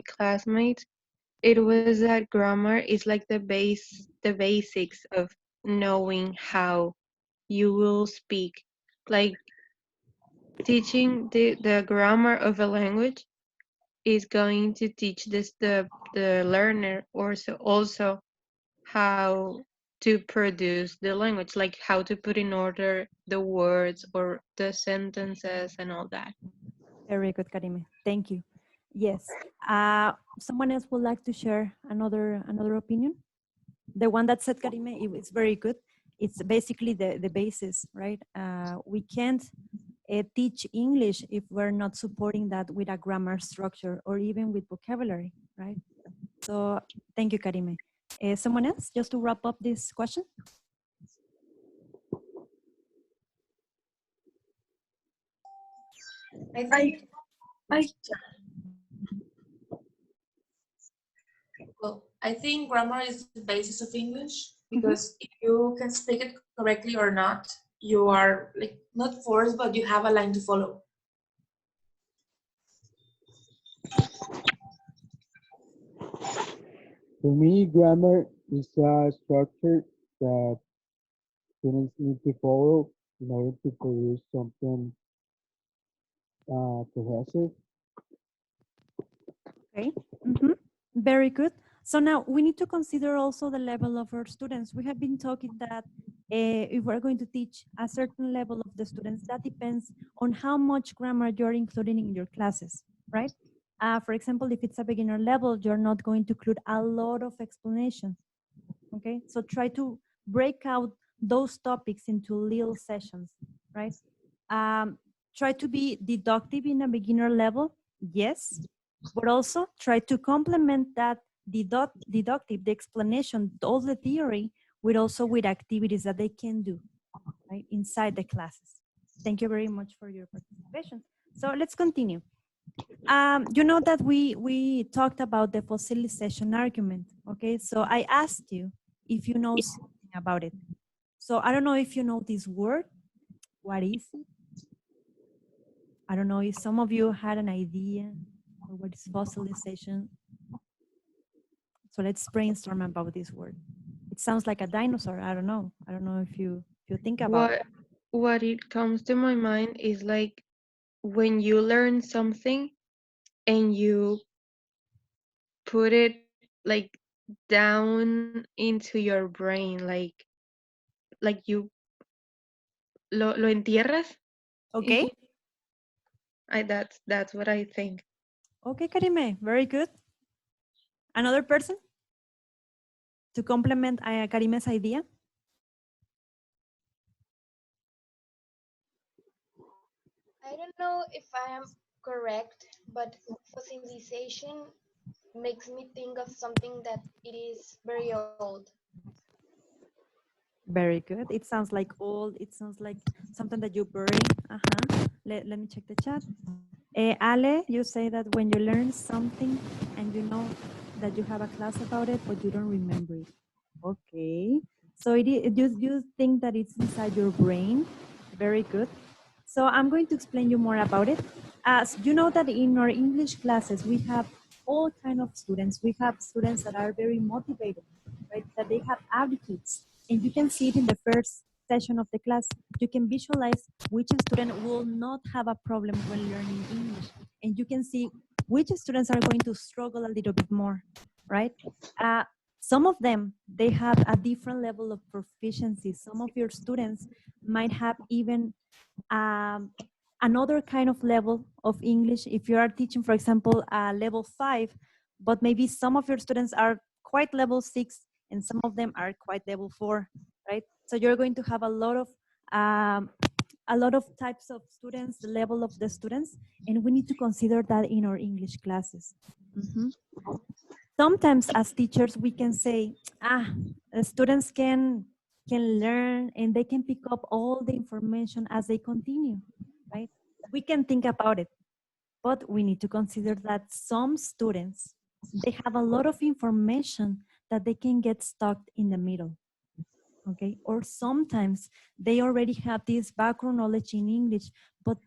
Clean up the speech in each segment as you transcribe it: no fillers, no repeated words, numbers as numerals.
classmates, it was that grammar is like the basics of knowing how you will speak. Like teaching the grammar of a language is going to teach the learner also how to produce the language, like how to put in order the words or the sentences and all that. Very good, Karime. Thank you. Yes. Someone else would like to share another opinion? The one that said Karime, it's very good. It's basically the basis, right? We can't teach English if we're not supporting that with a grammar structure or even with vocabulary, right? So thank you, Karime. Someone else, just to wrap up this question? I think I well, I think grammar is the basis of English Mm-hmm. because if you can speak it correctly or not, you are like not forced, but you have a line to follow. For me, grammar is a structure that students need to follow in order to produce something cohesive. Okay. Mm-hmm. Very good. So now we need to consider also the level of our students. We have been talking that if we're going to teach a certain level of the students, that depends on how much grammar you're including in your classes, right? For example, if it's a beginner level, you're not going to include a lot of explanations. Okay, so try to break out those topics into little sessions, right? Try to be deductive in a beginner level, yes, but also try to complement that deductive, the explanation, all the theory, with activities that they can do, right, inside the classes. Thank you very much for your participation. So let's continue. You know that we talked about the fossilization argument, okay? So I asked you if you know something about it. So I don't know if you know this word. What is it? I don't know if some of you had an idea of what is fossilization. So let's brainstorm about this word. It sounds like a dinosaur. I don't know. I don't know if you think about it. What it comes to my mind is like when you learn something and you put it like down into your brain, like you lo entierras. Okay. That's what I think. Okay, Karime. Very good. Another person to complement Karime's idea? I don't know if I am correct, but fossilization makes me think of something that it is very old. Very good. It sounds like old. It sounds like something that you bury. Uh-huh. Let me check the chat. Ale, you say that when you learn something and you know that you have a class about it, but you don't remember it. Okay. So you think that it's inside your brain. Very good. So I'm going to explain you more about it. As you know that in our English classes, we have all kind of students. We have students that are very motivated, right? That they have attitudes. And you can see it in the first session of the class. You can visualize which student will not have a problem when learning English. And you can see which students are going to struggle a little bit more, right? Uh, some of them, they have a different level of proficiency. Some of your students might have even another kind of level of English. If you are teaching, for example, level 5, but maybe some of your students are quite level 6 and some of them are quite level 4, right? So you're going to have um, a lot of types of students, the level of the students, and we need to consider that in our English classes. Mm-hmm. Sometimes as teachers, we can say, students can learn and they can pick up all the information as they continue, right? We can think about it, but we need to consider that some students, they have a lot of information that they can get stuck in the middle, okay? Or sometimes they already have this background knowledge in English, but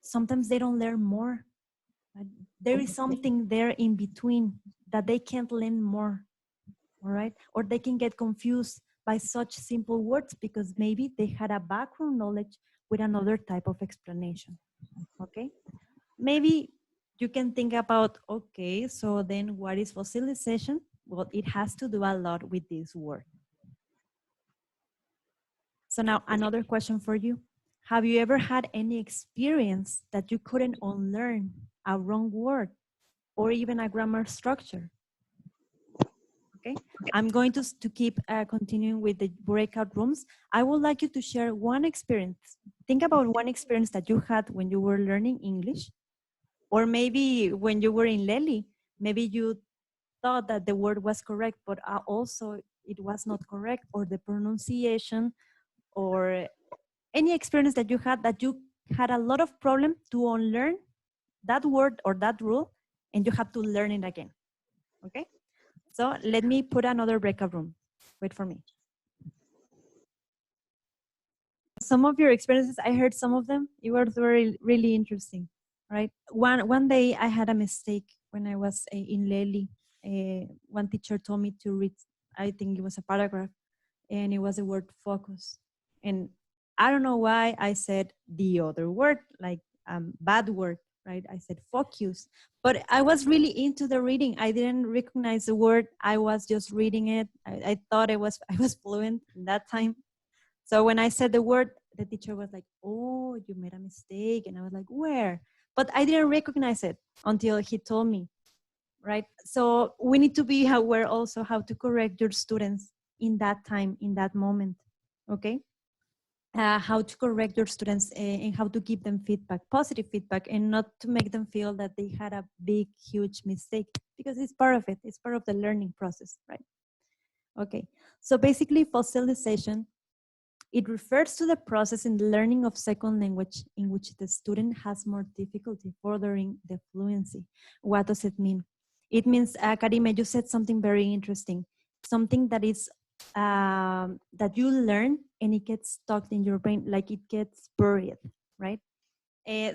sometimes they don't learn more, Right? There is something there in between that they can't learn more, all right? Or they can get confused by such simple words because maybe they had a background knowledge with another type of explanation, okay? Maybe you can think about, okay, so then what is fossilization? Well, it has to do a lot with this word. So now another question for you. Have you ever had any experience that you couldn't unlearn a wrong word or even a grammar structure? Okay, I'm going to keep continuing with the breakout rooms. I would like you to share one experience. Think about one experience that you had when you were learning English, or maybe when you were in Lely, maybe you thought that the word was correct, but also it was not correct, or the pronunciation, or any experience that you had a lot of problem to unlearn that word or that rule, and you have to learn it again. Okay, so let me put another breakout room. Wait for me. Some of your experiences, I heard some of them. It was very really interesting, right? One day I had a mistake when I was in Lely. One teacher told me to read, I think it was a paragraph, and it was the word focus. And I don't know why I said the other word, like bad word, right? I said focus. But I was really into the reading. I didn't recognize the word. I was just reading it. I thought I was fluent in that time. So when I said the word, the teacher was like, "Oh, you made a mistake." And I was like, "Where?" But I didn't recognize it until he told me, right? So we need to be aware also how to correct your students in that time, in that moment, okay? How to correct your students and how to give them feedback, positive feedback, and not to make them feel that they had a big, huge mistake, because it's part of it. It's part of the learning process, right? Okay, so basically fossilization, it refers to the process in the learning of second language in which the student has more difficulty furthering the fluency. What does it mean? It means, Karime, you said something very interesting, something that is that you learn and it gets stuck in your brain, like it gets buried, right?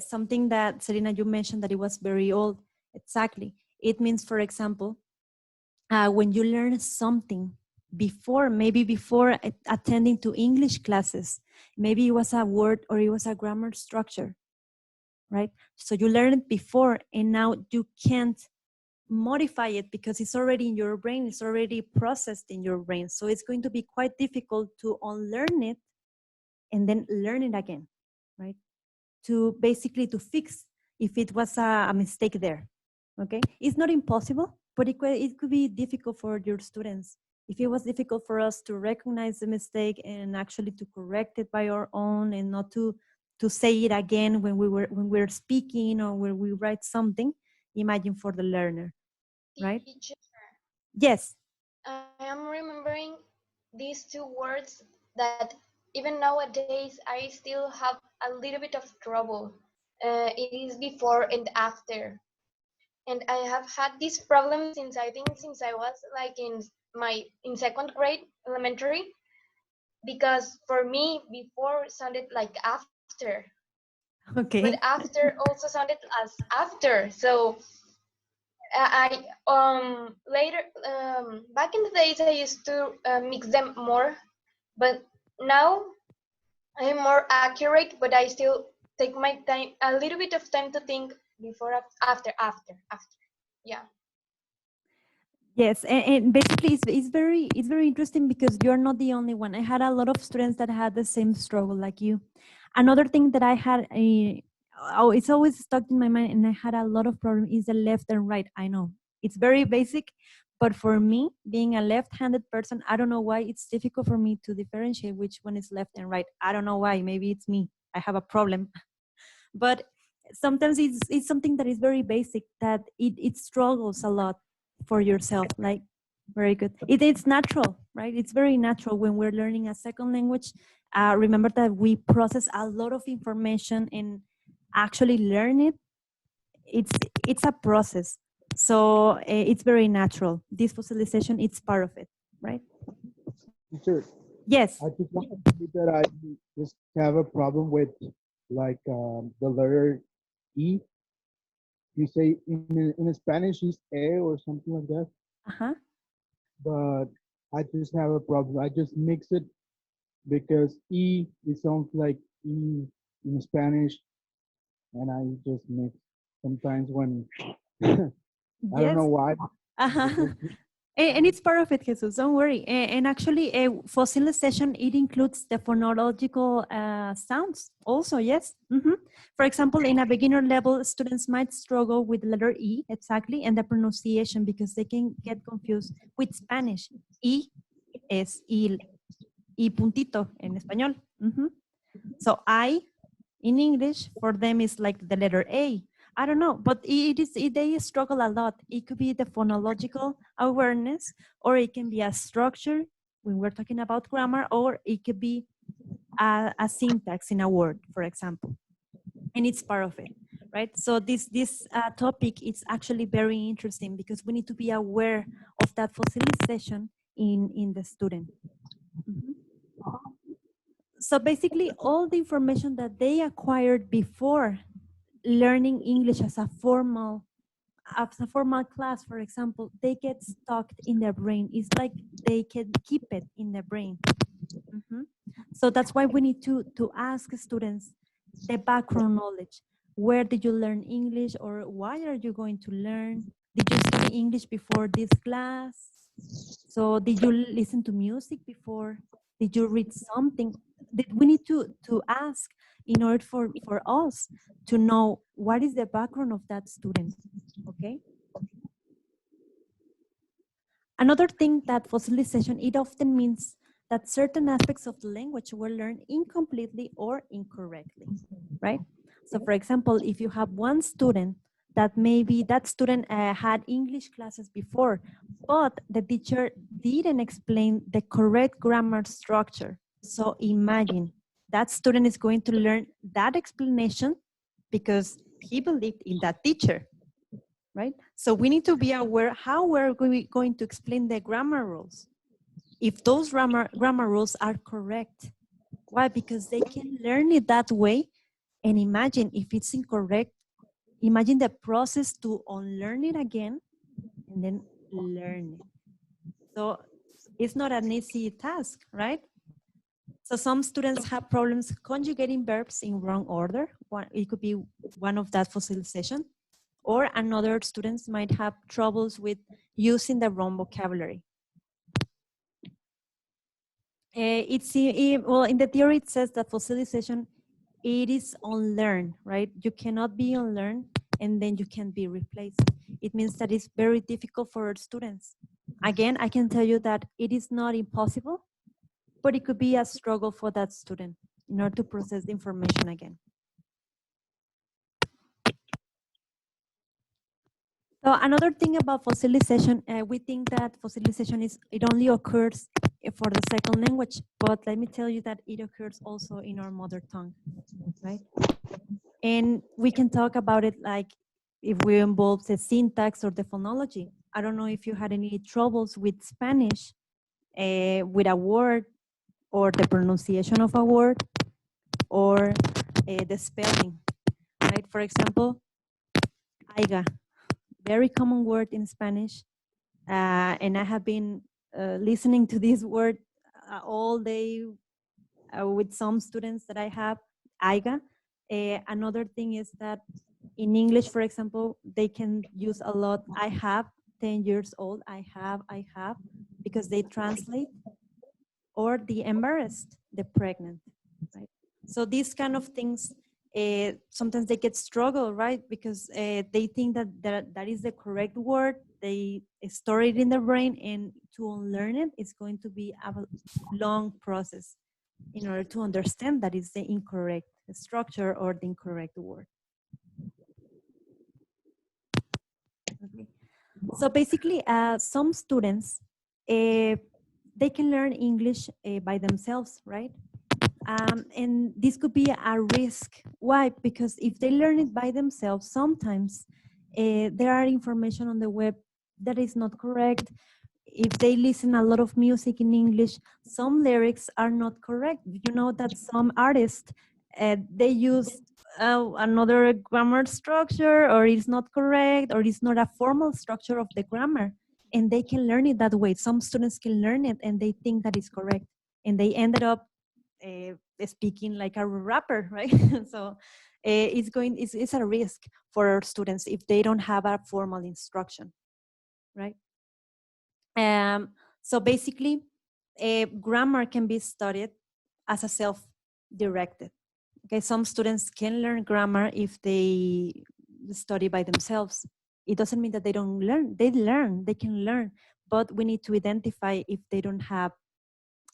Something that, Serena, you mentioned that it was very old. Exactly. It means, for example, when you learn something before, maybe before attending to English classes, maybe it was a word or it was a grammar structure, right? So you learned it before and now you can't modify it because it's already in your brain, it's already processed in your brain. So it's going to be quite difficult to unlearn it and then learn it again, right? To basically to fix if it was a mistake there. Okay, it's not impossible, but it could be difficult for your students. If it was difficult for us to recognize the mistake and actually to correct it by our own and not to say it again when we're speaking or when we write something, imagine for the learner, right? Teacher, Yes. I am remembering these two words that even nowadays I still have a little bit of trouble. It is before and after. And I have had this problem since I think since I was like in second grade elementary, because for me before sounded like after, but Okay. after also sounded as after. So I later back in the days I used to mix them more, but now I'm more accurate. But I still take my time, a little bit of time to think before, after. Yeah. Yes, and basically it's very interesting because you're not the only one. I had a lot of students that had the same struggle like you. Another thing that I had, oh, it's always stuck in my mind, and I had a lot of problem is the left and right. I know it's very basic, but for me, being a left-handed person, I don't know why it's difficult for me to differentiate which one is left and right. I don't know why. Maybe it's me. I have a problem, but sometimes it's something that is very basic that it struggles a lot for yourself, like very good. It's natural, right? It's very natural when we're learning a second language. Remember that we process a lot of information and actually learn it. It's a process, so it's very natural. This fossilization, it's part of it, right? Teacher, Yes. I just want to say that I just have a problem with like the letter E. you say in Spanish is or something like that, Uh-huh. but I just have a problem. I just mix it because it sounds like e in Spanish, and I just mix sometimes when I don't know Yes. why. It Uh-huh. just And it's part of it, Jesus. Don't worry. And actually, fossilization, it includes the phonological sounds also, yes. For example, in a beginner level, students might struggle with letter E, exactly, and the pronunciation because they can get confused with Spanish. E es y puntito en español. So I in English for them is like the letter A. I don't know, but they struggle a lot. It could be the phonological awareness, or it can be a structure when we're talking about grammar, or it could be a syntax in a word, for example, and it's part of it, right? So this topic is actually very interesting because we need to be aware of that fossilization in the student. Mhm. So basically, all the information that they acquired before learning English as a formal class, for example, they get stuck in their brain. It's like they can keep it in their brain. Mhm. So that's why we need to ask students the background knowledge. Where did you learn English, or why are you going to learn? Did you study English before this class? So did you listen to music before? Did you read something? We need to ask in order for us to know what is the background of that student. Okay. Another thing that fossilization, it often means that certain aspects of the language were learned incompletely or incorrectly, right? So for example, if you have one student that maybe that student had English classes before, but the teacher didn't explain the correct grammar structure. So imagine that student is going to learn that explanation because he believed in that teacher, right? So we need to be aware how we're going to explain the grammar rules. If those grammar rules are correct. Why? Because they can learn it that way. And imagine if it's incorrect, imagine the process to unlearn it again and then learn it. So it's not an easy task, right? So some students have problems conjugating verbs in wrong order. It could be one of that fossilization. Or another students might have troubles with using the wrong vocabulary. Well, in the theory, it says that fossilization, it is unlearned, right? You cannot be unlearned and then you can be replaced. It means that it's very difficult for our students. Again, I can tell you that it is not impossible, but it could be a struggle for that student in order to process the information again. So another thing about fossilization, we think that fossilization it only occurs for the second language, but let me tell you that it occurs also in our mother tongue, right? And we can talk about it like if we involve the syntax or the phonology. I don't know if you had any troubles with Spanish, with a word or the pronunciation of a word or the spelling, right? For example, aiga, very common word in Spanish. And I have been listening to this word all day with some students that I have, aiga. Another thing is that in English, for example, they can use a lot, I have, 10 years old, I have, because they translate, or the embarrassed, the pregnant, right? So these kind of things, sometimes they get struggle, right? Because they think that is the correct word, they store it in their brain, and to unlearn it is going to be a long process in order to understand that is the incorrect structure or the incorrect word. Okay. So basically, some students, they can learn English by themselves, right? And this could be a risk. Why? Because if they learn it by themselves, sometimes there are information on the web that is not correct. If they listen a lot of music in English, some lyrics are not correct. You know that some artists, they use another grammar structure, or it's not correct, or it's not a formal structure of the grammar, and they can learn it that way. Some students can learn it and they think that it's correct, and they ended up speaking like a rapper, right? So it's a risk for our students if they don't have a formal instruction, right? So basically, grammar can be studied as a self-directed. Okay, some students can learn grammar if they study by themselves. It doesn't mean that they don't learn. They learn, they can learn, but we need to identify if they don't have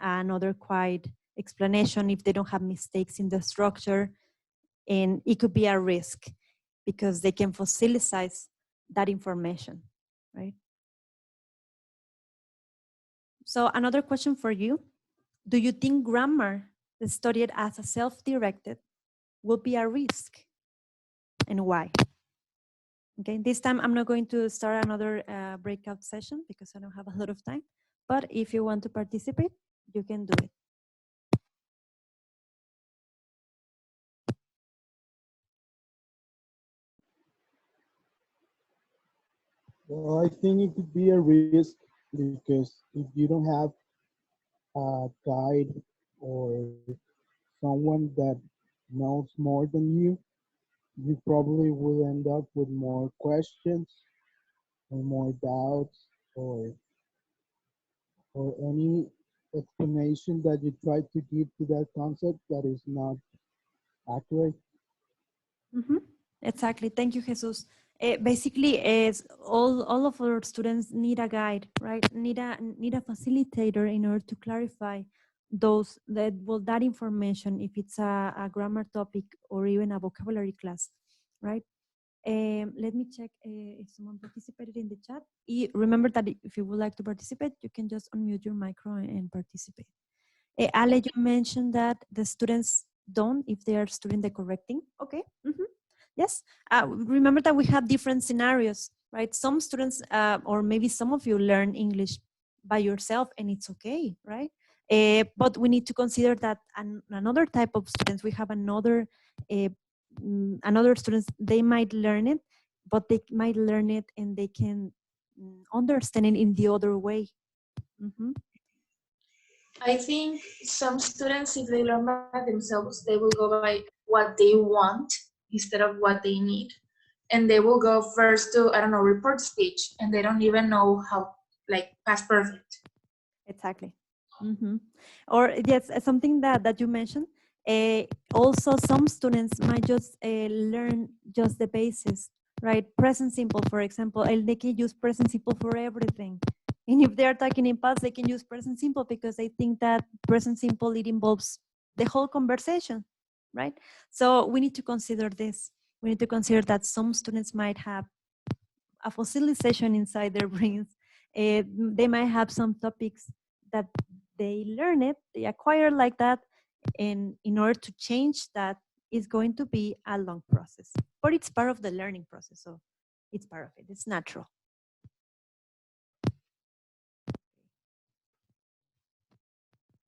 another quiet explanation, if they don't have mistakes in the structure, and it could be a risk because they can fossilize that information, right? So another question for you: do you think grammar studied as a self-directed will be a risk, and why? Okay, this time I'm not going to start another breakout session because I don't have a lot of time, but if you want to participate, you can do it. Well, I think it could be a risk because if you don't have a guide or someone that knows more than you probably will end up with more questions or more doubts or any explanation that you try to give to that concept that is not accurate. Mm-hmm. Exactly. Thank you, Jesus. Basically, is all of our students need a guide, right? Need a facilitator in order to clarify that information, if it's a grammar topic or even a vocabulary class, right? Let me check if someone participated in the chat. Remember that if you would like to participate, you can just unmute your micro and participate. Ale, you mentioned that the students don't if they are studying the correcting. Okay. Mm-hmm. Yes. Remember that we have different scenarios, right? Some students, or maybe some of you learn English by yourself, and it's okay, right? But we need to consider that another type of students, we have uh, another students, they might learn it, but they might learn it and they can understand it in the other way. Mm-hmm. I think some students, if they learn by themselves, they will go by what they want instead of what they need. And they will go first to, I don't know, report speech, and they don't even know how, like, past perfect. Exactly. Mm-hmm. Or yes, something that you mentioned. Also, some students might just learn just the basis, right? Present simple, for example, and they can use present simple for everything. And if they are talking in past, they can use present simple because they think that present simple, it involves the whole conversation, right? So we need to consider this. We need to consider that some students might have a fossilization inside their brains. They might have some topics that they learn it, they acquire like that, and in order to change that is going to be a long process. But it's part of the learning process, so it's part of it. It's natural.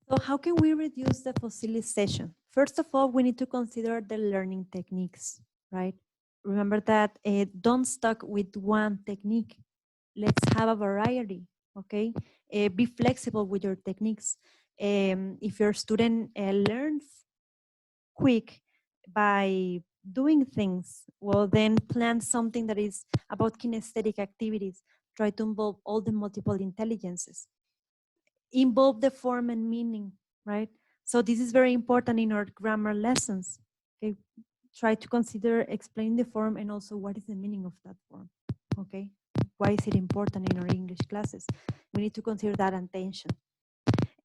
So how can we reduce the fossilization? First of all, we need to consider the learning techniques, right? Remember that don't stuck with one technique. Let's have a variety, okay? Be flexible with your techniques. If your student learns quick by doing things, well, then plan something that is about kinesthetic activities. Try to involve all the multiple intelligences. Involve the form and meaning, right? So this is very important in our grammar lessons. Okay, try to consider explain the form and also what is the meaning of that form. Okay, why is it important in our English classes? We need to consider that attention.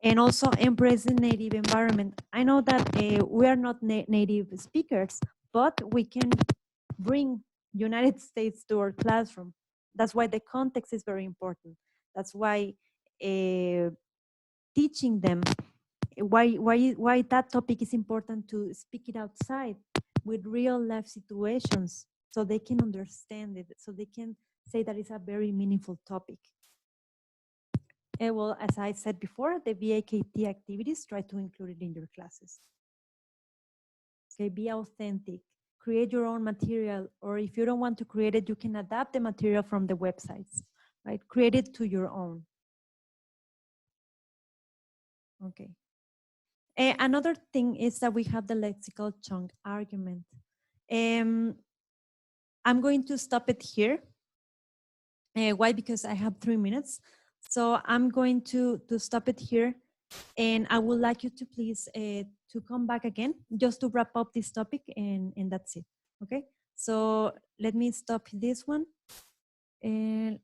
And also embrace the native environment. I know that we are not native speakers, but we can bring United States to our classroom. That's why the context is very important. That's why teaching them why that topic is important, to speak it outside with real life situations so they can understand it, so they can say that it's a very meaningful topic. Well, as I said before, the VAKT activities, try to include it in your classes. Okay, be authentic. create your own material, or if you don't want to create it, you can adapt the material from the websites, right? Create it to your own. Okay. Another thing is that we have the lexical chunk argument. I'm going to stop it here. Why? Because I have 3 minutes. So I'm going to stop it here. And I would like you to please to come back again, just to wrap up this topic, and that's it. Okay. So let me stop this one. And